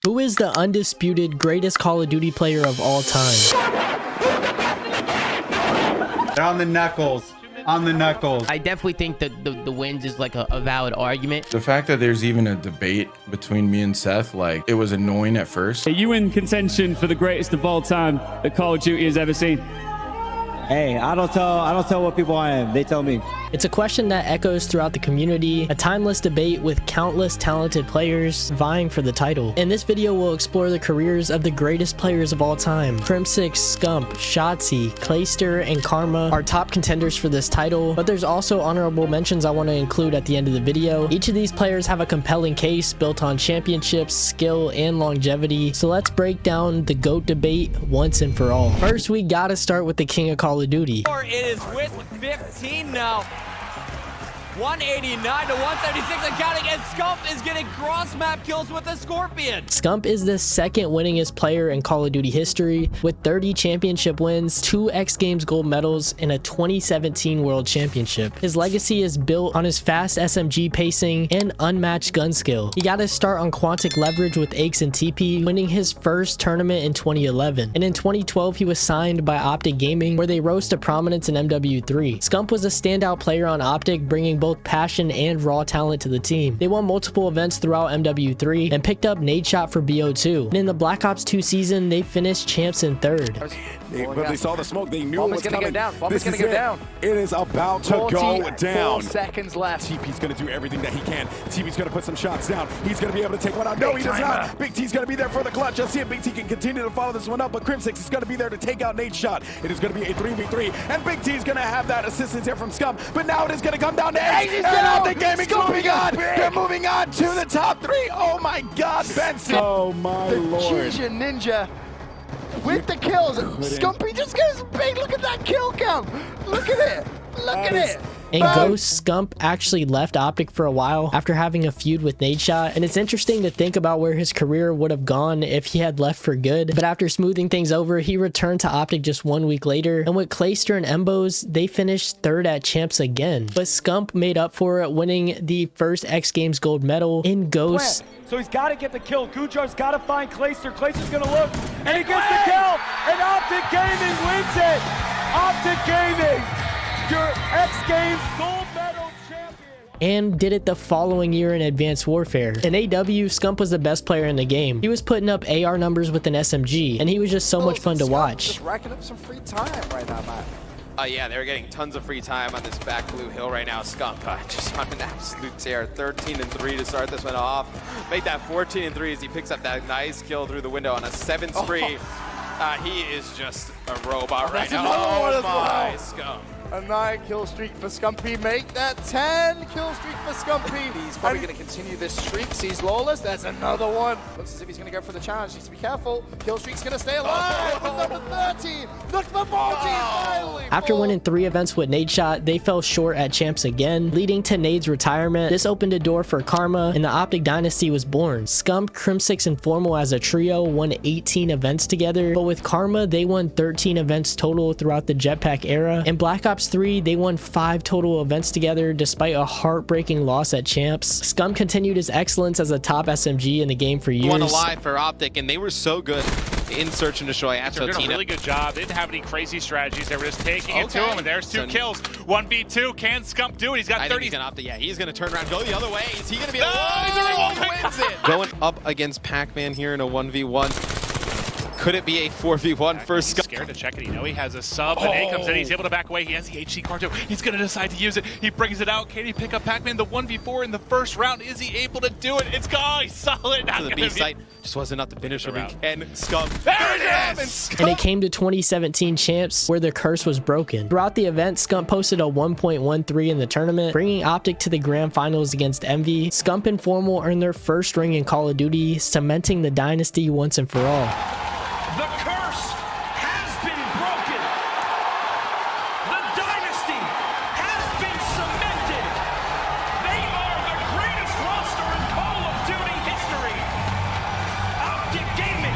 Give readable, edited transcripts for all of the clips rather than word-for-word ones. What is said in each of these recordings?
Who is the undisputed greatest Call of Duty player of all time? On the knuckles. On the knuckles. I definitely think that the wins is like a valid argument. The fact that there's even a debate between me and Seth, like, it was annoying at first. Are you in contention for the greatest of all time that Call of Duty has ever seen? Hey, I don't tell what people I am. They tell me. It's a question that echoes throughout the community, a timeless debate with countless talented players vying for the title. In this video, we'll explore the careers of the greatest players of all time. Crimsix, Scump, Shotzzy, Clayster, and Karma are top contenders for this title, but there's also honorable mentions I want to include at the end of the video. Each of these players have a compelling case built on championships, skill, and longevity, so let's break down the GOAT debate once and for all. First, we gotta start with the king of Call of Duty. It is with 15 now. 189 to 176 and counting, and Scump is getting cross-map kills with a Scorpion. Scump is the second winningest player in Call of Duty history with 30 championship wins, 2 X Games gold medals, and a 2017 World Championship. His legacy is built on his fast SMG pacing and unmatched gun skill. He got his start on Quantic Leverage with Aches and TP, winning his first tournament in 2011. And in 2012, he was signed by Optic Gaming, where they rose to prominence in MW3. Scump was a standout player on Optic, bringing both passion and raw talent to the team. They won multiple events throughout MW3 and picked up nade shot for BO2. And in the Black Ops 2 season, they finished champs in third. But they saw the smoke. They knew it was gonna coming. Go down. Bomb is gonna go down. It is about to go down. 4 seconds left. TP's gonna do everything that he can. TP's gonna put some shots down. He's gonna be able to take one out. No, he does not. Big T's gonna be there for the clutch. Let's see if Big T can continue to follow this one up. But Crimsix is gonna be there to take out nade shot. It is gonna be a 3v3, and Big T's gonna have that assistance here from Scump. But now it is gonna come down to Ace. And Optic Gaming's moving on. They're moving on to the top 3. Oh my God, Benson. Oh my Lord. The Ninja with the kills. Scumpy just goes big. Look at that kill count. Look at it. Look at it. And Ghost Scump actually left Optic for a while after having a feud with Nadeshot, and it's interesting to think about where his career would have gone if he had left for good. But after smoothing things over, he returned to Optic just 1 week later, and with Clayster and Embos, they finished third at champs again. But Scump made up for it, winning the first X Games gold medal in Ghost. So he's got to get the kill. Gujar's got to find Clayster. Clayster's going to look, and he gets the kill, and Optic Gaming wins it. Optic Gaming, your X Games gold medal champion. And did it the following year in Advanced Warfare. In AW, Scump was the best player in the game. He was putting up AR numbers with an SMG, and he was just so much fun to watch. Just racking up some free time right now, man. Yeah, they're getting tons of free time on this back blue hill right now. Scump just on an absolute tear. 13-3 to start this one off. Made that 14-3 as he picks up that nice kill through the window on a 7 spree. He is just a robot right now. Oh my, Scump. A 9 kill streak for Scumpy. Make that 10 kill streak for Scumpy. He's probably going to continue this streak. Sees Lawless. That's another one. Looks as if he's going to go for the challenge. Needs to be careful. Kill streak's going to stay alive with number 13. Look for 14 finally. After winning 3 events with Nadeshot, they fell short at champs again, leading to Nade's retirement. This opened a door for Karma, and the Optic Dynasty was born. Scump, Crimsix, and Formal as a trio won 18 events together, but with Karma, they won 13 events total throughout the Jetpack era. In Black Ops 3, they won 5 total events together despite a heartbreaking loss at champs. Scump continued his excellence as a top SMG in the game for years. One alive for Optic, and they were so good in Search and Destroy at They did a really good job. They didn't have any crazy strategies. They were just taking it to him, and there's 2 kills. 1v2. Can Scump do it? He's got 30. He's going to turn around, go the other way. Is he going to be the one who wins it? Going up against Pac-Man here in a 1v1. Could it be a 4v1 for Scump? Scared to check it. You know he has a sub, and A comes in. He's able to back away. He has the HC card too. He's going to decide to use it. He brings it out. Can he pick up Pac-Man? The 1v4 in the first round. Is he able to do it? It's gone. He's solid. To the B site. Just wasn't enough to finish him. And Scump. There it is! And it came to 2017 champs where the curse was broken. Throughout the event, Scump posted a 1.13 in the tournament, bringing Optic to the grand finals against Envy. Scump and Formal earned their first ring in Call of Duty, cementing the dynasty once and for all. The curse has been broken. The dynasty has been cemented. They are the greatest roster in Call of Duty history. Optic Gaming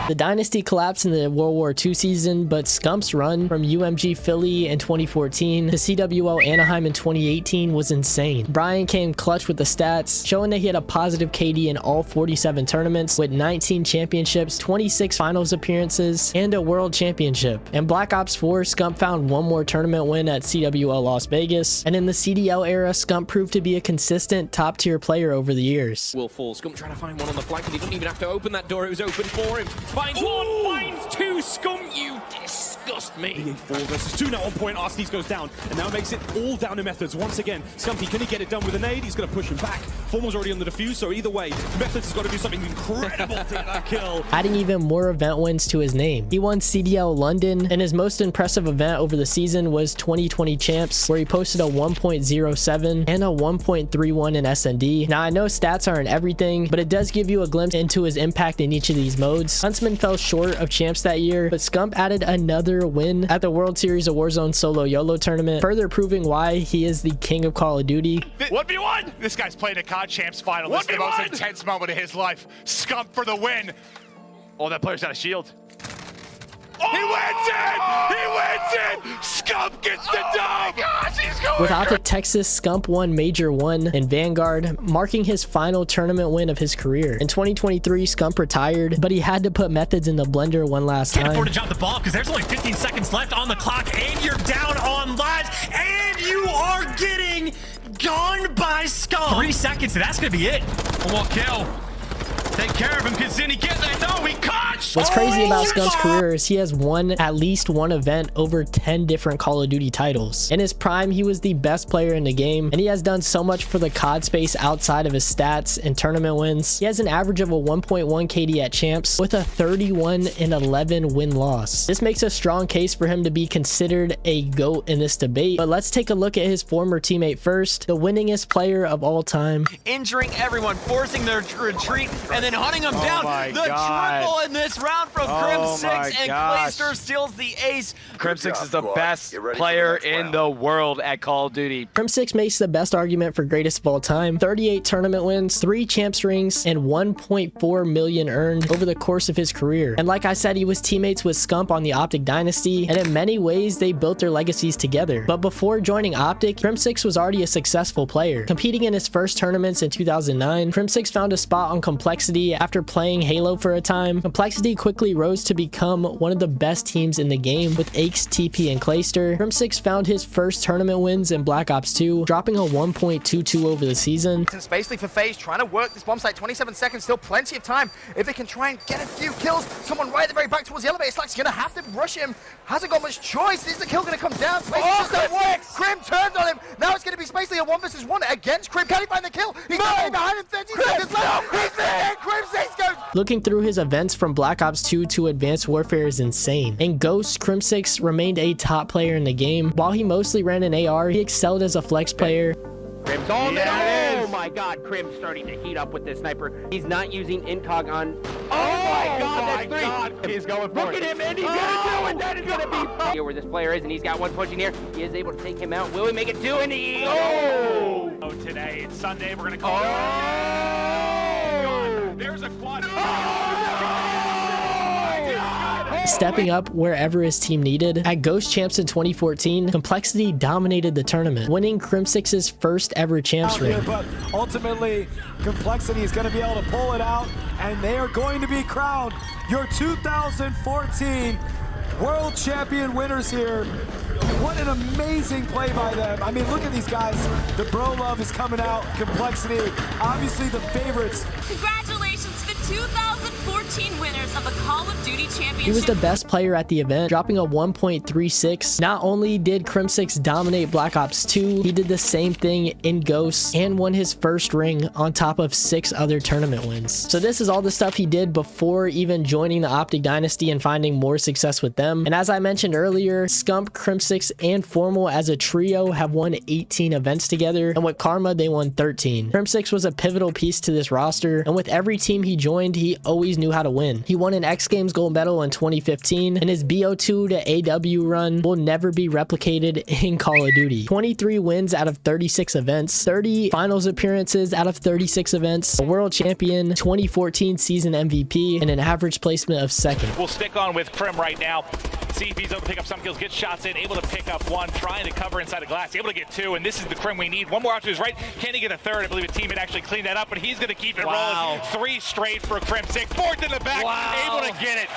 The dynasty collapsed in the World War II season, but Scump's run from UMG Philly in 2014 to CWL Anaheim in 2018 was insane. Brian came clutch with the stats, showing that he had a positive KD in all 47 tournaments with 19 championships, 26 finals appearances, and a world championship. In Black Ops 4, Scump found one more tournament win at CWL Las Vegas, and in the CDL era, Scump proved to be a consistent top-tier player over the years. Will fall. Scump trying to find one on the flank, and he didn't even have to open that door. It was open for him. Finds one, finds two. Scump, you disgust me. 4 versus 2 now on point. Arsenes goes down, and now makes it all down to Methods once again. Scumpy, can he get it done with a nade? He's going to push him back. Formal's already on the defuse, so either way, Methods has got to do something incredible to get that kill. Adding even more event wins to his name. He won CDL London, and his most impressive event over the season was 2020 Champs, where he posted a 1.07 and a 1.31 in SND. Now, I know stats aren't everything, but it does give you a glimpse into his impact in each of these modes. Huntsman fell short of Champs that year, but Scump added another win at the World Series of Warzone Solo YOLO tournament, further proving why he is the king of Call of Duty. 1v1! This guy's playing a COD Champs final. This is the most intense moment of his life. Scump for the win. Oh, that player's got a shield. Oh, he wins it! He wins it! Scump gets the dub! Gosh, he's going With Optic Texas, Scump won Major 1 in Vanguard, marking his final tournament win of his career. In 2023, Scump retired, but he had to put Methods in the blender one last time. Can't afford to drop the ball because there's only 15 seconds left on the clock, and you're down on lives, and you are getting gone by Scump. 3 seconds, and that's going to be it. One more kill. Take care of him. Can Zinni get that? No, he caught. What's crazy about Scump's career is he has won at least one event over 10 different Call of Duty titles. In his prime, he was the best player in the game, and he has done so much for the COD space outside of his stats and tournament wins. He has an average of a 1.1 KD at Champs with a 31-11 win-loss. This makes a strong case for him to be considered a GOAT in this debate, but let's take a look at his former teammate first, the winningest player of all time. Injuring everyone, forcing their retreat, and then hunting them down. The triple in this round from Crimsix, and Clayster steals the ace. Crimsix is the best player in the world at Call of Duty. Crimsix makes the best argument for greatest of all time. 38 tournament wins, 3 champs rings, and 1.4 million earned over the course of his career. And like I said, he was teammates with Scump on the Optic Dynasty, and in many ways, they built their legacies together. But before joining Optic, Crimsix was already a successful player. Competing in his first tournaments in 2009, Crimsix found a spot on Complexity after playing Halo for a time. Complexity quickly rose to become one of the best teams in the game with Aches, TP, and Clayster. Crimsix found his first tournament wins in Black Ops 2, dropping a 1.22 over the season. Basically for FaZe, trying to work this bomb site, 27 seconds, still plenty of time. If they can try and get a few kills, someone right at the very back towards the elevator, Slack's gonna have to rush him. Hasn't got much choice. Is the kill gonna come down? Crim turns on him. Now it's gonna be basically a 1 versus 1 against Crim. Can he find the kill? He's behind him, 30 seconds left. He's there. Crimsix goes. Looking through his events from Black Ops 2 to Advanced Warfare is insane. In Ghost, Crimsix remained a top player in the game. While he mostly ran an AR, he excelled as a flex player. Oh my god, Crim's starting to heat up with this sniper. He's not using incog on. Oh my god, that's 3. He's going for it. Look at him, and he's gonna do it. That is gonna be here where this player is, and he's got one pushing here. He is able to take him out. Will he make it 2? And he today, it's Sunday, we're gonna call There's a quad. Stepping up wherever his team needed. At Ghost Champs in 2014, Complexity dominated the tournament, winning Crimsix's first ever Champs ring. But ultimately, Complexity is going to be able to pull it out, and they are going to be crowned your 2014 World Champion winners here. What an amazing play by them. I mean, look at these guys. The bro love is coming out. Complexity, obviously the favorites. Congratulations to the 2014 winners of the Call of Duty Championship. He was the best player at the event, dropping a 1.36. Not only did Crimsix dominate Black Ops 2, he did the same thing in Ghosts and won his first ring on top of 6 other tournament wins. So this is all the stuff he did before even joining the Optic Dynasty and finding more success with them. And as I mentioned earlier, Scump, Crimsix, and Formal as a trio have won 18 events together, and with Karma, they won 13. Crimsix was a pivotal piece to this roster, and with every team he joined, he always knew how to win. He won an X Games gold medal in 2015, and his BO2 to AW run will never be replicated in Call of Duty. 23 wins out of 36 events, 30 finals appearances out of 36 events, a world champion, 2014 season MVP, and an average placement of 2nd. We'll stick on with Crim right now. See if he's able to pick up some kills, get shots in, able to pick up one, trying to cover inside the glass, able to get 2, and this is the Crim we need. One more out to his right. Can he get a 3rd? I believe a teammate actually cleaned that up, but he's going to keep it rolling. 3 straight for Crimsix. 4th in the back, able to get it.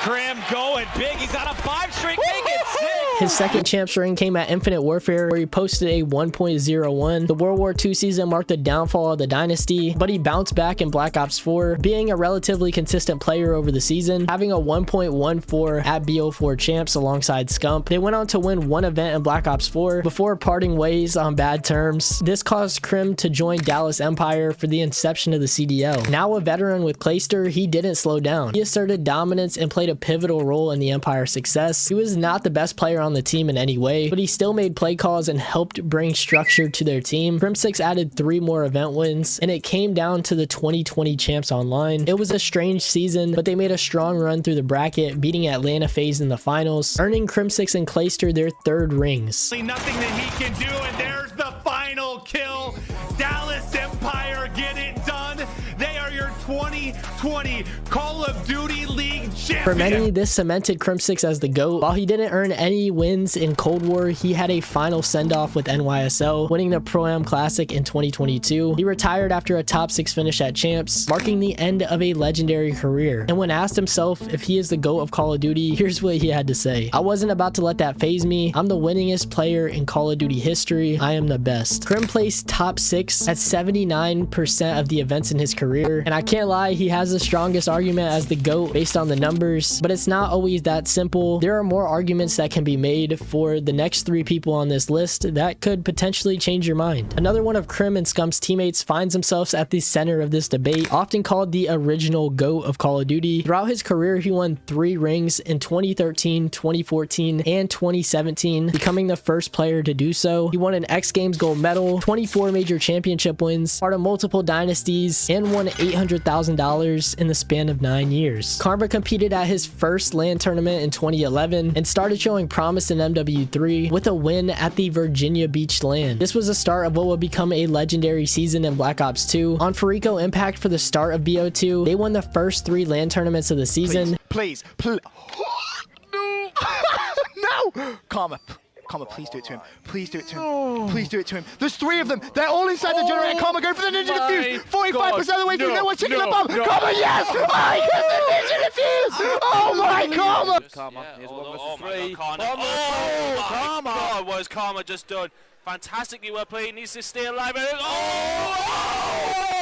Crim going big. He's on a 5 streak. Make it 6. His second champs ring came at Infinite Warfare, where he posted a 1.01. The World War II season marked the downfall of the dynasty, but he bounced back in Black Ops 4, being a relatively consistent player over the season, having a 1.14 at BO4 champs alongside Scump. They went on to win 1 event in Black Ops 4 before parting ways on bad terms. This caused Crim to join Dallas Empire for the inception of the CDL. Now a veteran with Clayster, he didn't slow down. He asserted dominance and played a pivotal role in the Empire's success. He was not the best player on the team in any way, but he still made play calls and helped bring structure to their team. Crimsix added 3 more event wins, and it came down to the 2020 champs online. It was a strange season, but they made a strong run through the bracket, beating Atlanta FaZe in the finals, earning Crimsix and Clayster their 3rd rings. Nothing that he can do, and there's the final kill. Dallas Empire get it done. They are your 2020 Call of Duty League champion. For many, this cemented Crimsix as the GOAT. While he didn't earn any wins in Cold War, he had a final send-off with NYSL, winning the Pro-Am Classic in 2022. He retired after a top 6 finish at Champs, marking the end of a legendary career. And when asked himself if he is the GOAT of Call of Duty, here's what he had to say. "I wasn't about to let that phase me. I'm the winningest player in Call of Duty history. I am the best." Crim placed top 6 at 79% of the events in his career, and I can't lie, he has the strongest argument as the GOAT based on the numbers, but it's not always that simple. There are more arguments that can be made for the next 3 people on this list that could potentially change your mind. Another one of Crim and Scump's teammates finds himself at the center of this debate, often called the original GOAT of Call of Duty. Throughout his career, he won 3 rings in 2013, 2014, and 2017, becoming the first player to do so. He won an X Games gold medal, 24 major championship wins, part of multiple dynasties, and won $800,000 in the span of 9 years. Karma competed at his first LAN tournament in 2011 and started showing promise in MW3 with a win at the Virginia Beach LAN. This was the start of what would become a legendary season in Black Ops 2. On Farico Impact for the start of BO2, they won the first 3 LAN tournaments of the season. Please. No! No! Karma, please do it to him. Please do it to him. Please do it to him. There's 3 of them. They're all inside the generator. Karma, go for the ninja defuse. 45% of the way through. No one's checking the bomb. Karma, yes! Oh, he gets the ninja defuse! Oh my Karma! Karma, here's 1 versus 3. Karma! God, what has Karma just done? Fantastically well played. Needs to stay alive. Oh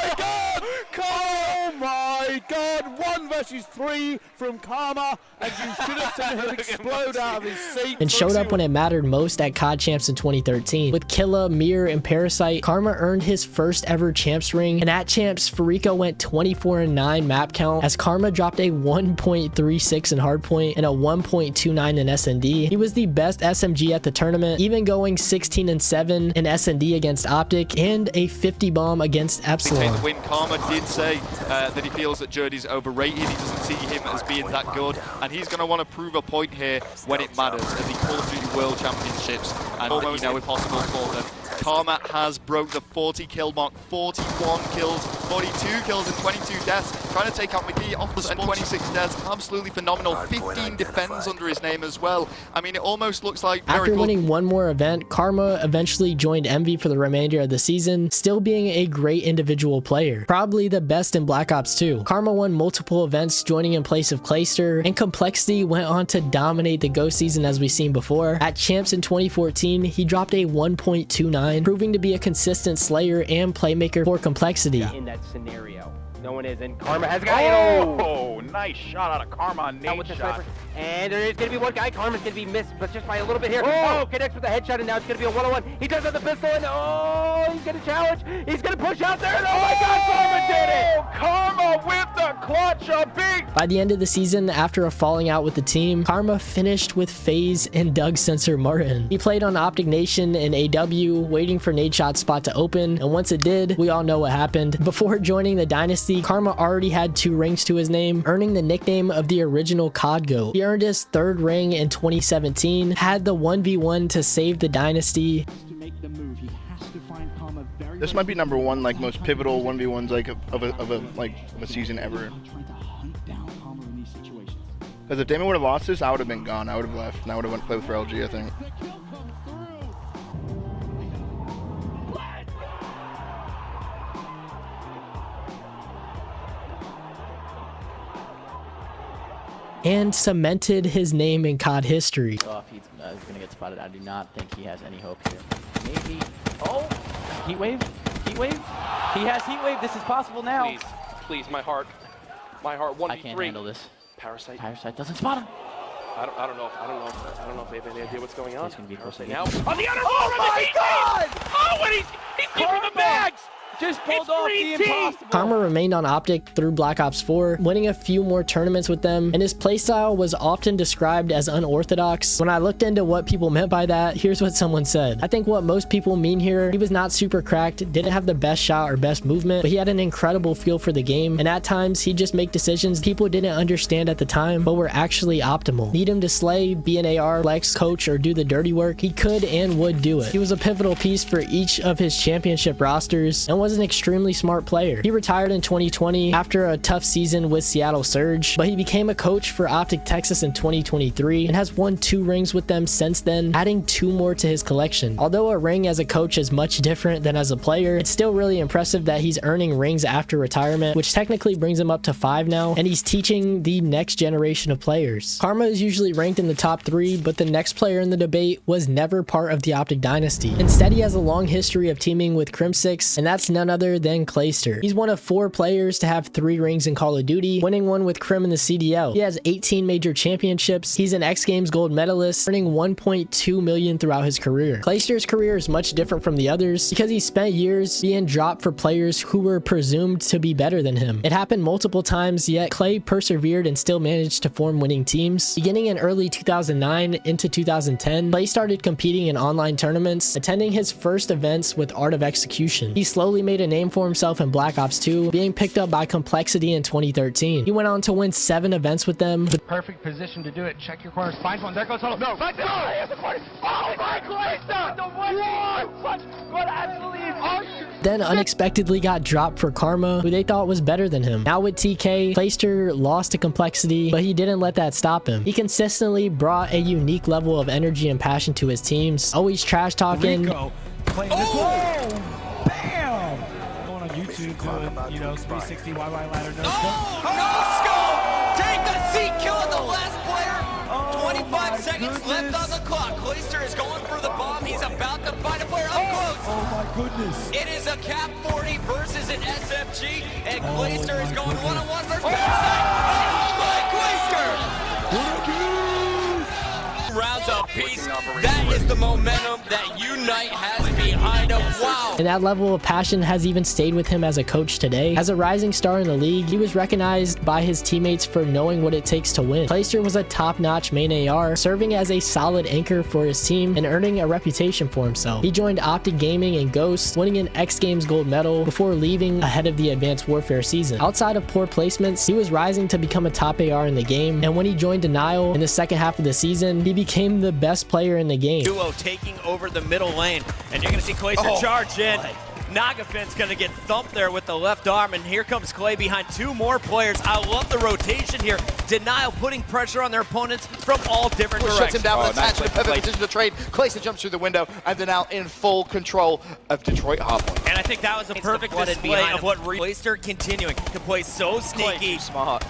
my God! Oh my God! 1 versus 3 from Karma, and you should have seen him explode out of his seat. And showed up when it mattered most at COD Champs in 2013. With Killa, Mir, and Parasite, Karma earned his first ever Champs ring, and at Champs, Farico went 24-9 map count as Karma dropped a 1.36 in hardpoint and a 1.29 in SND. He was the best SMG at the tournament, even going 16-7 in SND against Optic and a 50 bomb against Epsilon. The win. Karma did say that he feels that Journey's overrated. He doesn't see him as being that good, and he's going to want to prove a point here when it matters at the Call of Duty World Championships, and almost impossible for them. Karma has broke the 40 kill mark, 41 kills, 42 kills and 22 deaths, trying to take out McGee off the spot, 26 deaths, absolutely phenomenal, 15 defends under his name as well. I mean, it almost looks like after winning 1 more event, Karma eventually joined Envy for the remainder of the season, still being a great individual player, probably the best in Black Ops 2. Karma won multiple events, joining in place of Clayster, and Complexity went on to dominate the Ghost season as we've seen before. At Champs in 2014, he dropped a 1.29, proving to be a consistent slayer and playmaker for Complexity. In that scenario, no one is, and Karma has a guy. Oh, nice shot out of Karma on Nate shot. And there is going to be one guy. Karma's going to be missed, but just by a little bit here. Oh, connects with a headshot, and now it's going to be a 1-on-1. He does have the pistol, and oh, he's going to challenge. He's going to push out there, and oh my God, Karma did it! Karma with the the clutch of Big. By the end of the season, after a falling out with the team, Karma finished with FaZe and Doug Sensor Martin. He played on Optic Nation in AW, waiting for Nadeshot's spot to open, and once it did, we all know what happened. Before joining the Dynasty, Karma already had 2 rings to his name, earning the nickname of the original COD GOAT. He earned his 3rd ring in 2017, had the 1v1 to save the Dynasty. This might be number 1 like most pivotal 1v1s like of a season ever. Because if Damon would have lost this, I would have been gone. I would have left, and I would have went play for LG, I think. And cemented his name in COD history. So if he's going to get spotted, I do not think he has any hope here. Maybe. Oh, heat wave. Heat wave. He has heat wave. This is possible now. Please, please, my heart. My heart. 1v3. I can't handle this. Parasite. Parasite doesn't spot him. I don't know if they have any idea what's going on. He's gonna be Parasite now. On the other side. Oh my God! Oh, and he's giving the bags. Just pulled off the impossible. Karma remained on Optic through Black Ops 4, winning a few more tournaments with them, and his playstyle was often described as unorthodox. When I looked into what people meant by that, here's what someone said. I think what most people mean here, he was not super cracked, didn't have the best shot or best movement, but he had an incredible feel for the game, and at times he'd just make decisions people didn't understand at the time, but were actually optimal. Need him to slay, be an AR, flex, coach, or do the dirty work, he could and would do it. He was a pivotal piece for each of his championship rosters, and was an extremely smart player. He retired in 2020 after a tough season with Seattle Surge, but he became a coach for Optic Texas in 2023 and has won 2 rings with them since then, adding 2 more to his collection. Although a ring as a coach is much different than as a player, it's still really impressive that he's earning rings after retirement, which technically brings him up to 5 now, and he's teaching the next generation of players. Karma is usually ranked in the top 3, but the next player in the debate was never part of the Optic Dynasty. Instead, he has a long history of teaming with Crimsix, and that's none other than Clayster. He's one of 4 players to have 3 rings in Call of Duty, winning one with Crim in the CDL. He has 18 major championships. He's an X Games gold medalist, earning $1.2 million throughout his career. Clayster's career is much different from the others because he spent years being dropped for players who were presumed to be better than him. It happened multiple times, yet Clay persevered and still managed to form winning teams. Beginning in early 2009 into 2010, Clay started competing in online tournaments, attending his first events with Art of Execution. He slowly made a name for himself in Black Ops 2, being picked up by Complexity in 2013. He went on to win 7 events with them. The perfect position to do it. Check your corners. Find one. There goes Huddle. No. Let's go. Oh my Clayster! The one absolutely then unexpectedly got dropped for Karma, who they thought was better than him. Now with TK, Clayster lost to Complexity, but he didn't let that stop him. He consistently brought a unique level of energy and passion to his teams, always trash talking. Playing this one. Bam! Going on YouTube doing, 360 YY ladder no scope. No scope! Take the seat, killing the last player. 25 seconds left on the clock. Clayster is going for the bomb. He's about to find a player up close. Oh my goodness. It is a Cap 40 versus an SFG, and Clayster is going one-on-one versus Parasite. Oh my Clayster! Rounds apiece. That is the momentum that Unite has behind him. Wow. And that level of passion has even stayed with him as a coach today. As a rising star in the league, he was recognized by his teammates for knowing what it takes to win. Clayster was a top-notch main AR, serving as a solid anchor for his team and earning a reputation for himself. He joined Optic Gaming and Ghost, winning an X Games gold medal before leaving ahead of the Advanced Warfare season. Outside of poor placements, he was rising to become a top AR in the game, and when he joined Denial in the second half of the season, he became the best player in the game. Duo taking over the middle lane, and you're going to see Clayster charge in. Nagafin's going to get thumped there with the left arm, and here comes Clay behind 2 more players. I love the rotation here. Denial putting pressure on their opponents from all different directions. Shuts him down with attachment, pivot position to trade. Clayster jumps through the window, and Denial in full control of Detroit Hardpoint. And I think that was a perfect display of what Clayster continuing to play so sneaky. Smart.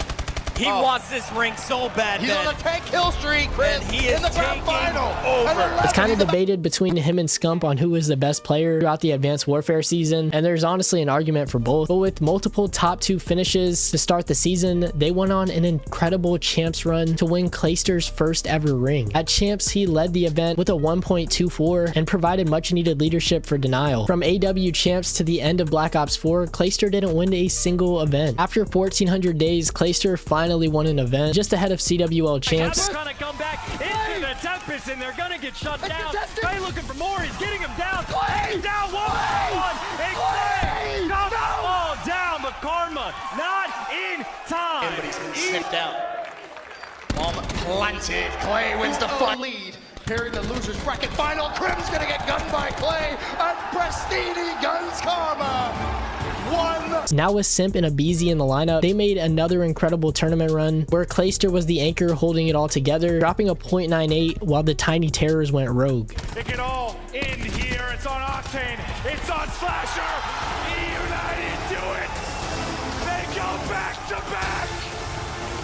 He wants this ring so bad. He's on a 10 kill streak, Chris. And he is in the grand final. over. It's kind of debated between him and Scump on who is the best player throughout the Advanced Warfare season, and there's honestly an argument for both. But with multiple top 2 finishes to start the season, they went on an incredible Champs run to win Clayster's first ever ring. At Champs, he led the event with a 1.24 and provided much needed leadership for Denial. From AW Champs to the end of Black Ops 4, Clayster didn't win a single event. After 1,400 days, Clayster finally won an event just ahead of CWL Champs. They're gonna come back into the Tempest and they're gonna get shut down. Clay looking for more. He's getting him down. Clay down one. And Clay comes all down, but Karma not in time. But he's been sniffed out. Bomb planted. Clay wins the lead. Here in the losers bracket final, Crim's gonna get gunned by Clay, and Prestini guns Karma. Now with Simp and Abizi in the lineup, they made another incredible tournament run where Clayster was the anchor holding it all together, dropping a .98 while the Tiny Terrors went rogue. They get all in here. It's on Octane. It's on Slasher. United do it. They go back to back.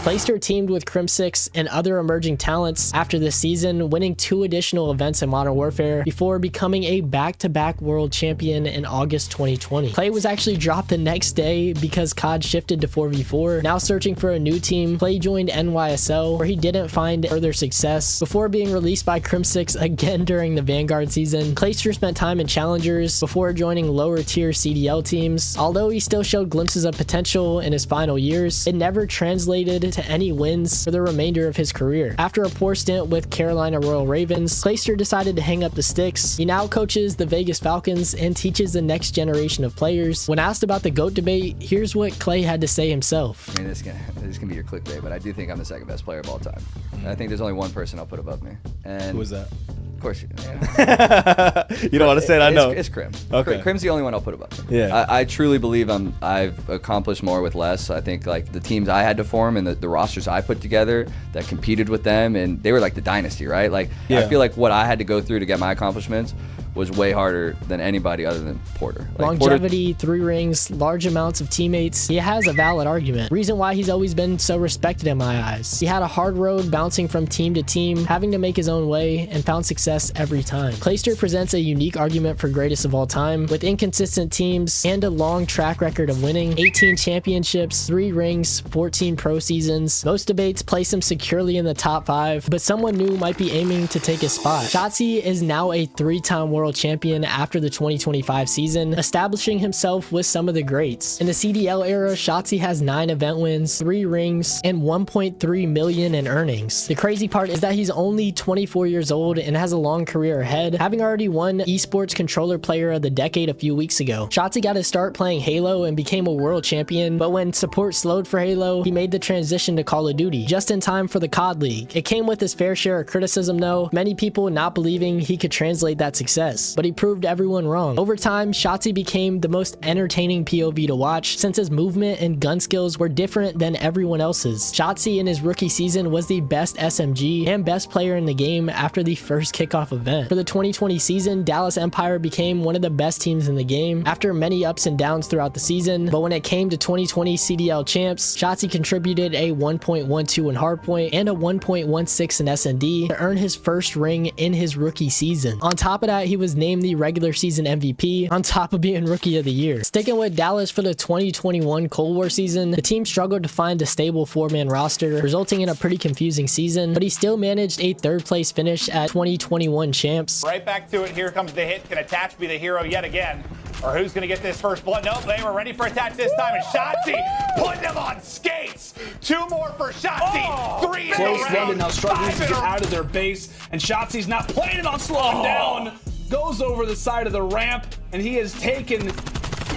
Clayster teamed with Crimsix and other emerging talents after this season, winning 2 additional events in Modern Warfare before becoming a back-to-back world champion in August 2020. Clay was actually dropped the next day because COD shifted to 4v4. Now searching for a new team, Clay joined NYSL, where he didn't find further success before being released by Crimsix again during the Vanguard season. Clayster spent time in Challengers before joining lower-tier CDL teams. Although he still showed glimpses of potential in his final years, it never translated to any wins for the remainder of his career. After a poor stint with Carolina Royal Ravens, Clayster decided to hang up the sticks. He now coaches the Vegas Falcons and teaches the next generation of players. When asked about the GOAT debate, here's what Clay had to say himself. I mean, this can be your clickbait, but I do think I'm the second best player of all time. I think there's only one person I'll put above me. And who is that? Of course you know. You don't want to say it, I know. It's Crim. Okay. Crim's the only one I'll put above me. Yeah. I truly believe I've accomplished more with less. I think like the teams I had to form and the rosters I put together that competed with them, and they were like the dynasty, right? Like I feel like what I had to go through to get my accomplishments was way harder than anybody other than Porter. Like, longevity, 3 rings, large amounts of teammates. He has a valid argument. Reason why he's always been so respected in my eyes. He had a hard road bouncing from team to team, having to make his own way, and found success every time. Clayster presents a unique argument for greatest of all time, with inconsistent teams and a long track record of winning. 18 championships, 3 rings, 14 pro seasons. Most debates place him securely in the top 5, but someone new might be aiming to take his spot. Shotzzy is now a 3-time world champion after the 2025 season, establishing himself with some of the greats. In the CDL era, Shotzzy has 9 event wins, 3 rings, and 1.3 million in earnings. The crazy part is that he's only 24 years old and has a long career ahead, having already won esports controller player of the decade a few weeks ago. Shotzzy got his start playing Halo and became a world champion, but when support slowed for Halo, he made the transition to Call of Duty, just in time for the COD League. It came with his fair share of criticism though, many people not believing he could translate that success. but he proved everyone wrong. Over time, Shotzzy became the most entertaining POV to watch since his movement and gun skills were different than everyone else's. Shotzzy in his rookie season was the best SMG and best player in the game after the first kickoff event. For the 2020 season, Dallas Empire became one of the best teams in the game after many ups and downs throughout the season, but when it came to 2020 CDL champs, Shotzzy contributed a 1.12 in hardpoint and a 1.16 in SND to earn his first ring in his rookie season. On top of that, he was named the regular season MVP on top of being rookie of the year. Sticking with Dallas for the 2021 Cold War season, the team struggled to find a stable 4-man roster, resulting in a pretty confusing season, but he still managed a 3rd place finish at 2021 champs. Right back to it. Here comes the hit. Can Attach be the hero yet again? Or who's going to get this first blood? Nope, they were ready for Attach this time. And Shotzzy putting them on skates. 2 more for Shotzzy. 3 in a row. Close London now struggling to get out of their base. And Shotzy's not playing it on slowing down. Goes over the side of the ramp. And he has taken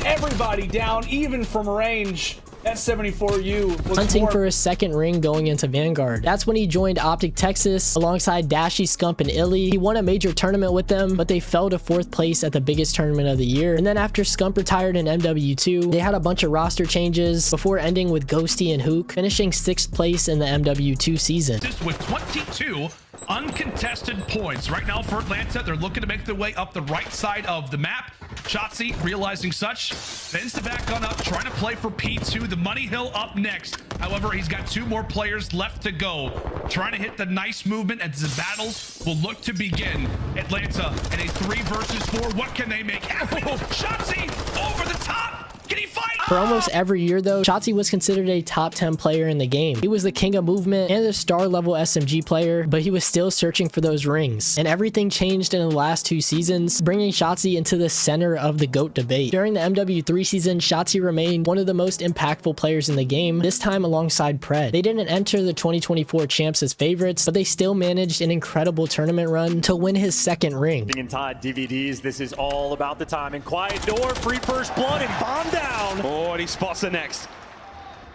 everybody down, even from range. That 74U was hunting for his 2nd ring going into Vanguard. That's when he joined Optic Texas alongside Dashy, Scump, and Illy. He won a major tournament with them, but they fell to 4th place at the biggest tournament of the year. And then after Scump retired in MW2, they had a bunch of roster changes before ending with Ghosty and Hook, finishing 6th place in the MW2 season. Just with 22 uncontested points. Right now for Atlanta, they're looking to make their way up the right side of the map. Shotzzy, realizing such, bends the back gun up, trying to play for P2. The money hill up next. However, he's got 2 more players left to go. Trying to hit the nice movement as the battles will look to begin. Atlanta in a 3 versus 4. What can they make happen? Shotzzy over the top. Can he fight? For almost every year, though, Shotzzy was considered a top 10 player in the game. He was the king of movement and a star-level SMG player, but he was still searching for those rings. And everything changed in the last 2 seasons, bringing Shotzzy into the center of the GOAT debate. During the MW3 season, Shotzzy remained one of the most impactful players in the game, this time alongside Pred. They didn't enter the 2024 champs as favorites, but they still managed an incredible tournament run to win his 2nd ring. In Todd DVDs, this is all about the timing. Quiet door, free first blood, and bomb down. Oh, and he spots the next.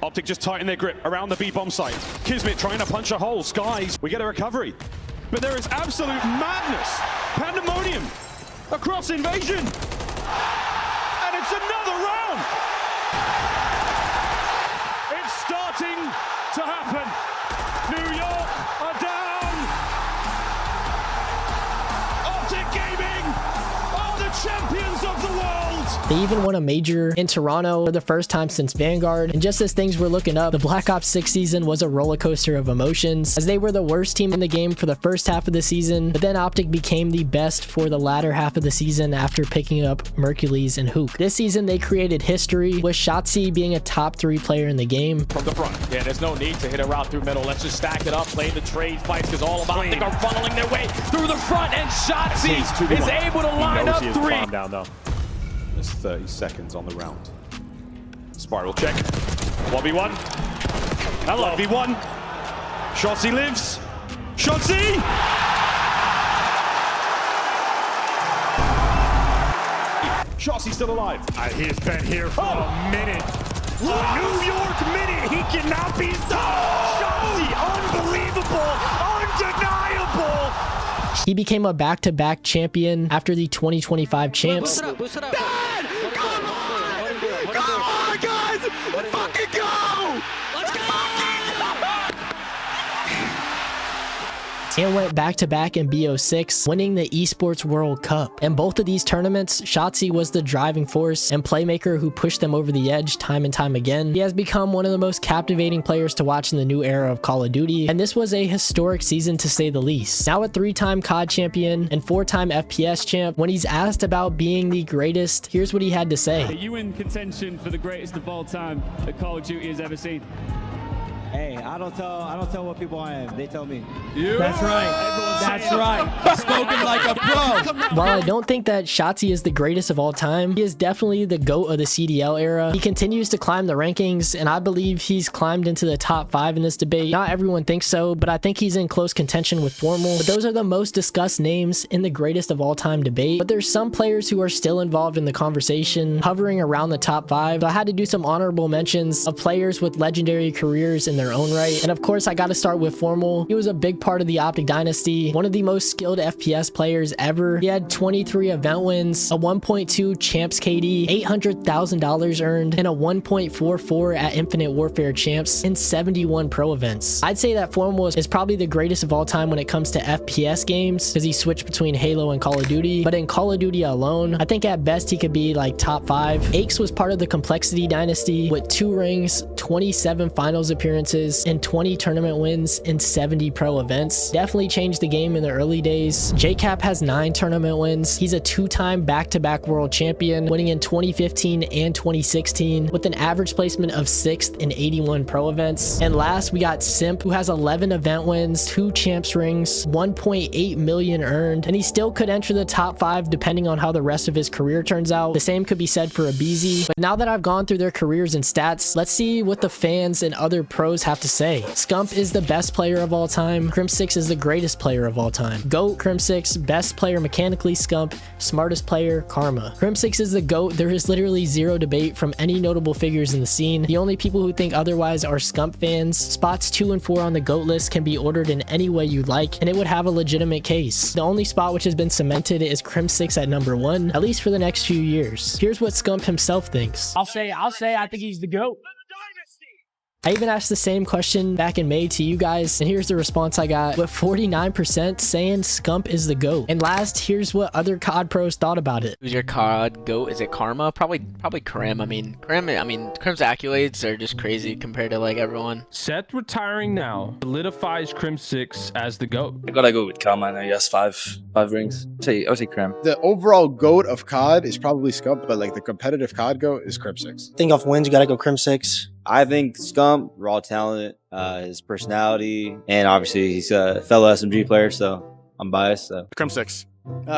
Optic just tighten their grip around the B-bomb site. Kismet trying to punch a hole. Skies, we get a recovery. But there is absolute madness. Pandemonium across Invasion. And it's another round. It's starting to happen. New York are down. Optic Gaming are the champions of the world. They even won a major in Toronto for the first time since Vanguard, and just as things were looking up, the Black Ops 6 season was a roller coaster of emotions, as they were the worst team in the game for the first half of the season, but then Optic became the best for the latter half of the season after picking up Mercules and Hook. This season, they created history, with Shotzzy being a top 3 player in the game. From the front, yeah, there's no need to hit a route through middle. Let's just stack it up, play the trade fights, because all of Optic are funneling their way through the front, and Shotzzy is able to line up 3. Down, though. There's 30 seconds on the round. Spiral check. 1v1. Hello. 1v1. Shotzzy lives. Shotzzy! Shotzzy still alive. He's been here for a minute. A New York minute. He cannot be stopped. Shotzzy, unbelievable. Undeniable. He became a back-to-back champion after the 2025 champs. Boost it up. Dad! Come on, guys! Fucking go! Let's go! And went back-to-back in BO6, winning the Esports World Cup. In both of these tournaments, Shotzzy was the driving force and playmaker who pushed them over the edge time and time again. He has become one of the most captivating players to watch in the new era of Call of Duty, and this was a historic season to say the least. Now a 3-time COD champion and 4-time FPS champ, when he's asked about being the greatest, here's what he had to say. Are you in contention for the greatest of all time that Call of Duty has ever seen? Hey, I don't tell what people I am. They tell me. That's right. That's right. Spoken like a pro. While I don't think that Shotzzy is the greatest of all time, he is definitely the GOAT of the CDL era. He continues to climb the rankings, and I believe he's climbed into the top 5 in this debate. Not everyone thinks so, but I think he's in close contention with Formal. But those are the most discussed names in the greatest of all time debate. But there's some players who are still involved in the conversation, hovering around the top 5. So I had to do some honorable mentions of players with legendary careers in their own right. And of course, I got to start with Formal. He was a big part of the Optic dynasty, one of the most skilled FPS players ever. He had 23 event wins, a 1.2 champs KD, $800,000 earned, and a 1.44 at Infinite Warfare champs in 71 pro events. I'd say that Formal is probably the greatest of all time when it comes to FPS games, because he switched between Halo and Call of Duty. But in Call of Duty alone, I think at best he could be like top 5. Aches was part of the Complexity dynasty with 2 rings, 27 finals appearances, and 20 tournament wins in 70 pro events. Definitely changed the game in the early days. JCap has 9 tournament wins. He's a 2-time back-to-back world champion, winning in 2015 and 2016 with an average placement of 6th in 81 pro events. And last, we got Simp, who has 11 event wins, 2 champs rings, 1.8 million earned, and he still could enter the top 5 depending on how the rest of his career turns out. The same could be said for Abizi. But now that I've gone through their careers and stats, let's see what the fans and other pros have to say. Scump is the best player of all time. Crimsix is the greatest player of all time. GOAT, Crimsix. Best player mechanically, Scump. Smartest player, Karma. Crimsix is the GOAT. There is literally zero debate from any notable figures in the scene. The only people who think otherwise are Scump fans. Spots 2 and 4 on the GOAT list can be ordered in any way you'd like, and it would have a legitimate case. The only spot which has been cemented is Crimsix at number 1, at least for the next few years. Here's what Scump himself thinks. I'll say I think he's the GOAT. I even asked the same question back in May to you guys, and here's the response I got, with 49% saying Scump is the GOAT. And last, here's what other COD pros thought about it. Who's your COD GOAT? Is it Karma? Probably Crim. Crim's accolades are just crazy compared to like everyone. Seth retiring now solidifies Crimsix as the GOAT. I gotta go with Karma. I know he has five rings. I would say Crim. The overall GOAT of COD is probably Scump, but like the competitive COD GOAT is Crimsix. Think off wins, you gotta go Crimsix. I think Scump, raw talent, his personality, and obviously he's a fellow SMG player, so I'm biased. So. Crimsix.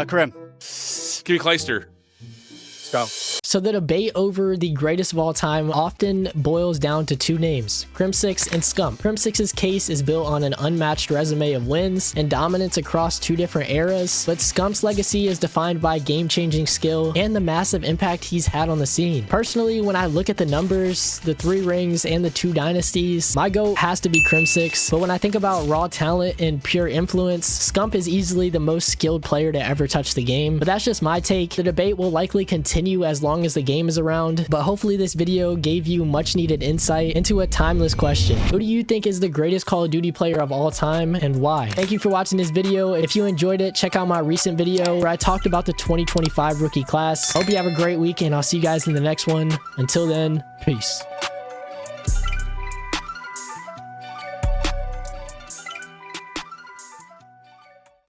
Crim. Give me Clayster. Scump. So the debate over the greatest of all time often boils down to two names, Crimsix and Scump. Crimsix's case is built on an unmatched resume of wins and dominance across two different eras, but Scump's legacy is defined by game-changing skill and the massive impact he's had on the scene. Personally, when I look at the numbers, the 3 rings and the 2 dynasties, my GOAT has to be Crimsix, but when I think about raw talent and pure influence, Scump is easily the most skilled player to ever touch the game. But that's just my take. The debate will likely continue as long as the game is around, but hopefully this video gave you much needed insight into a timeless question. Who do you think is the greatest Call of Duty player of all time and why? Thank you for watching this video. If you enjoyed it, check out my recent video where I talked about the 2025 rookie class. Hope you have a great week and I'll see you guys in the next one. Until then, peace.